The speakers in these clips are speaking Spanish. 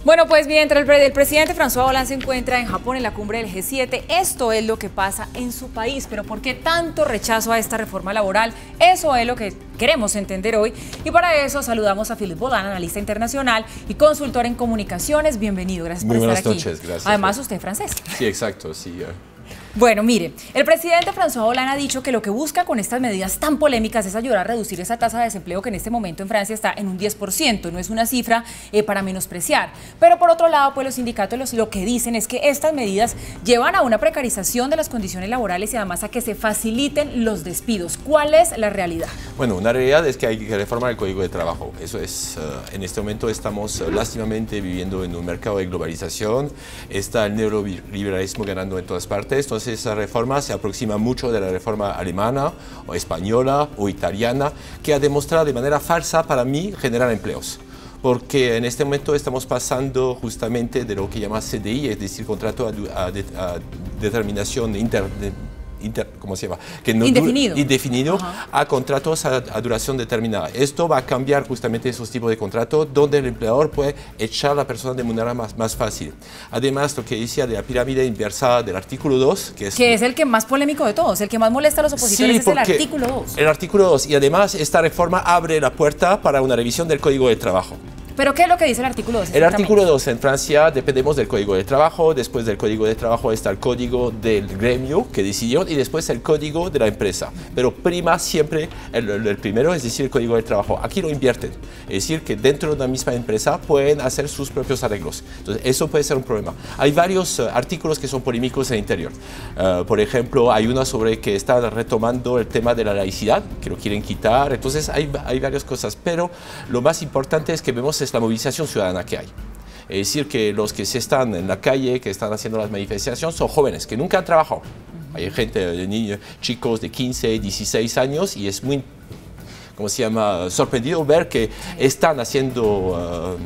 Bueno, pues mientras el presidente François Hollande se encuentra en Japón en la cumbre del G7, esto es lo que pasa en su país. Pero ¿por qué tanto rechazo a esta reforma laboral? Eso es lo que queremos entender hoy. Y para eso saludamos a Philippe Bohlan, analista internacional y consultor en comunicaciones. Bienvenido, gracias por estar aquí. Muy buenas noches, gracias. Además, usted es francés. Sí, exacto, sí. Bueno, mire, el presidente François Hollande ha dicho que lo que busca con estas medidas tan polémicas es ayudar a reducir esa tasa de desempleo que en este momento en Francia está en un 10%, no es una cifra para menospreciar. Pero por otro lado, pues los sindicatos lo que dicen es que estas medidas llevan a una precarización de las condiciones laborales y además a que se faciliten los despidos. ¿Cuál es la realidad? Bueno, una realidad es que hay que reformar el Código de Trabajo. Eso es, en este momento estamos lástimamente viviendo en un mercado de globalización, está el neoliberalismo ganando en todas partes, entonces esa reforma se aproxima mucho de la reforma alemana o española o italiana, que ha demostrado de manera falsa para mí generar empleos. Porque en este momento estamos pasando justamente de lo que llama CDI, es decir, contrato a determinación ¿cómo se llama? Que no indefinido a contratos a duración determinada. Esto va a cambiar justamente esos tipos de contratos donde el empleador puede echar a la persona de manera más fácil. Además, lo que decía de la pirámide inversa del artículo 2, que es el que más polémico de todos, el que más molesta a los opositores, sí, es el artículo 2. El artículo 2, y además esta reforma abre la puerta para una revisión del Código de Trabajo. ¿Pero qué es lo que dice el artículo 2? El artículo 2, en Francia dependemos del Código de Trabajo, después del Código de Trabajo está el Código del gremio que decidió y después el Código de la empresa. Pero prima siempre el primero, es decir, el Código de Trabajo. Aquí lo invierten, es decir, que dentro de una misma empresa pueden hacer sus propios arreglos. Entonces, eso puede ser un problema. Hay varios artículos que son polémicos en el interior. Por ejemplo, hay uno sobre que está retomando el tema de la laicidad, que lo quieren quitar. Entonces, hay varias cosas, pero lo más importante es que vemos la movilización ciudadana que hay. Es decir, que los que se están en la calle, que están haciendo las manifestaciones, son jóvenes que nunca han trabajado. Hay gente, niños, chicos de 15, 16 años y es muy, ¿cómo se llama?, sorprendido ver que están haciendo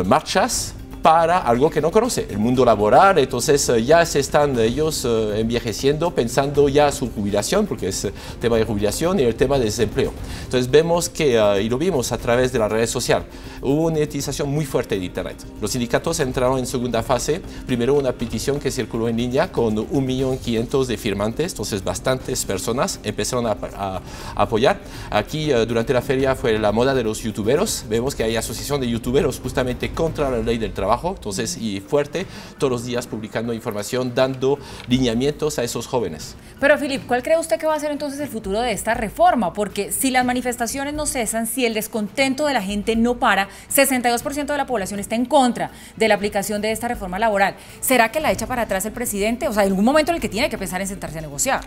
marchas para algo que no conoce, el mundo laboral. Entonces ya se están ellos envejeciendo, pensando ya su jubilación, porque es el tema de jubilación y el tema de desempleo. Entonces vemos que, y lo vimos a través de las redes sociales, hubo una utilización muy fuerte de Internet. Los sindicatos entraron en segunda fase, primero una petición que circuló en línea con 1.500.000 de firmantes, entonces bastantes personas empezaron a apoyar. Aquí durante la feria fue la moda de los youtuberos, vemos que hay asociación de youtuberos justamente contra la ley del trabajo, entonces, y fuerte, todos los días publicando información, dando lineamientos a esos jóvenes. Pero, Philippe, ¿cuál cree usted que va a ser entonces el futuro de esta reforma? Porque si las manifestaciones no cesan, si el descontento de la gente no para, 62% de la población está en contra de la aplicación de esta reforma laboral. ¿Será que la echa para atrás el presidente? O sea, hay algún momento en el que tiene que pensar en sentarse a negociar.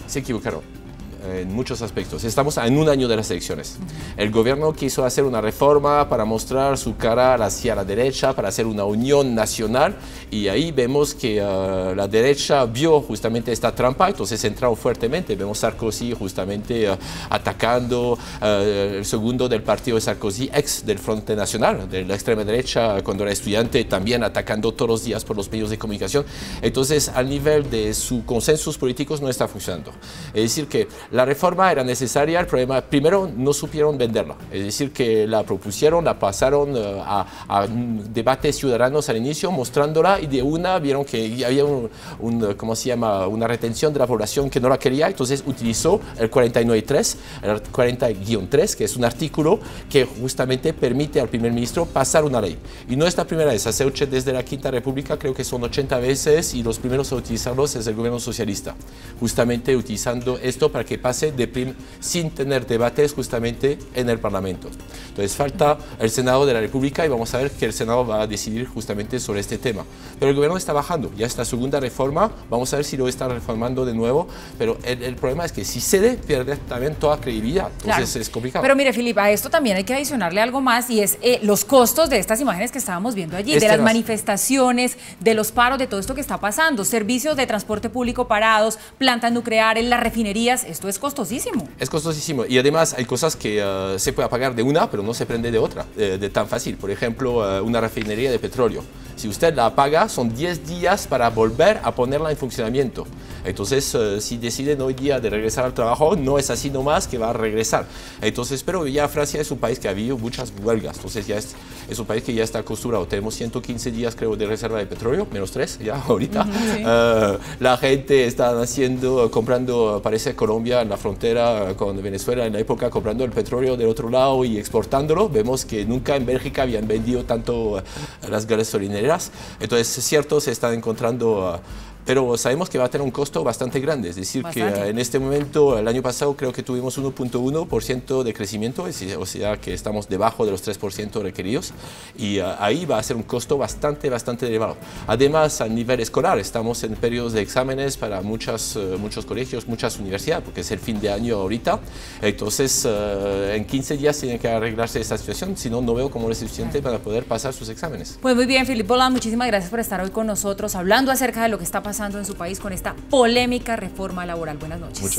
Se equivocaron en muchos aspectos. Estamos en un año de las elecciones. El gobierno quiso hacer una reforma para mostrar su cara hacia la derecha, para hacer una unión nacional, y ahí vemos que la derecha vio justamente esta trampa, entonces entraron fuertemente. Vemos Sarkozy justamente atacando, el segundo del partido de Sarkozy, ex del Frente Nacional, de la extrema derecha, cuando era estudiante, también atacando todos los días por los medios de comunicación. Entonces, al nivel de sus consensos políticos no está funcionando. Es decir, que la reforma era necesaria, el problema, primero no supieron venderla, es decir, que la propusieron, la pasaron a debates ciudadanos al inicio, mostrándola, y de una vieron que había ¿cómo se llama?, una retención de la población que no la quería, entonces utilizó el 49.3, el 40-3, que es un artículo que justamente permite al primer ministro pasar una ley. Y no es la primera vez, hace desde la Quinta República creo que son 80 veces, y los primeros a utilizarlos es el gobierno socialista, justamente utilizando esto para que pase sin tener debates justamente en el Parlamento. Entonces falta el Senado de la República y vamos a ver que el Senado va a decidir justamente sobre este tema. Pero el gobierno está bajando, ya es la segunda reforma, vamos a ver si lo está reformando de nuevo, pero el problema es que si cede, pierde también toda credibilidad, entonces es complicado. Pero mire, Philippe, a esto también hay que adicionarle algo más, y es los costos de estas imágenes que estábamos viendo allí, de las manifestaciones, de los paros, de todo esto que está pasando, servicios de transporte público parados, plantas nucleares, las refinerías. Esto es costosísimo. Es costosísimo, y además hay cosas que se puede apagar de una, pero no se prende de otra, de tan fácil. Por ejemplo, una refinería de petróleo. Si usted la apaga, son 10 días para volver a ponerla en funcionamiento. Entonces, si deciden hoy día de regresar al trabajo, no es así nomás que va a regresar. Entonces, pero ya Francia es un país que ha habido muchas huelgas, entonces ya es un país que ya está acostumbrado. Tenemos 115 días, creo, de reserva de petróleo, menos 3 ya ahorita. Sí. La gente está comprando, parece Colombia en la frontera con Venezuela en la época, comprando el petróleo del otro lado y exportándolo. Vemos que nunca en Bélgica habían vendido tanto las gasolineras. Entonces, es cierto, se están encontrando... pero sabemos que va a tener un costo bastante grande, es decir, que en este momento, el año pasado creo que tuvimos 1.1% de crecimiento, o sea que estamos debajo de los 3% requeridos, y ahí va a ser un costo bastante elevado. Además, a nivel escolar, estamos en periodos de exámenes para muchos colegios, muchas universidades, porque es el fin de año ahorita, entonces en 15 días tiene que arreglarse esta situación, si no, no veo cómo es suficiente para poder pasar sus exámenes. Pues muy bien, Philippe Boland, muchísimas gracias por estar hoy con nosotros, hablando acerca de lo que está pasando en su país con esta polémica reforma laboral. Buenas noches.